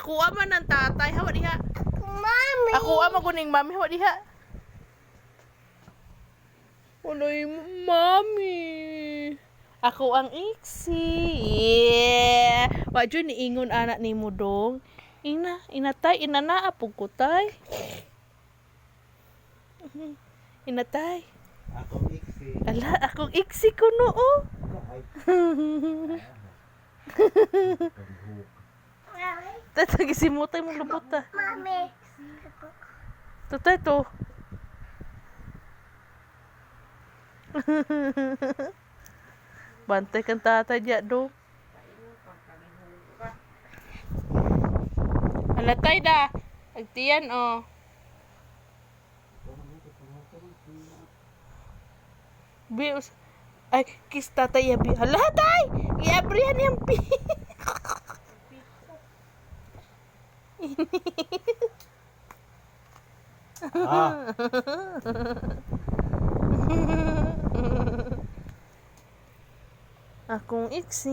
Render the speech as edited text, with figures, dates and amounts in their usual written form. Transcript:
Ako man ng tatay. Hawa diha. Mami. Ako maguning mami. Hawa diha. Uloy, mami. Ako ang iksi. Yeah. Wadyo ni ingon anak ni mo dong. Inatay, inana apog ko tay. Inatay. Akong iksi. Ala, akong iksi ko no oh. Tatagi si Mutay mong lubot ta. Mami. Tutay to. Bantay kang tatay diya do. Alatay da. Agtiyan oh. Bius. Ay, kis tatay yabi. Hala tay. Iabrihan yang pi. Akong iksi.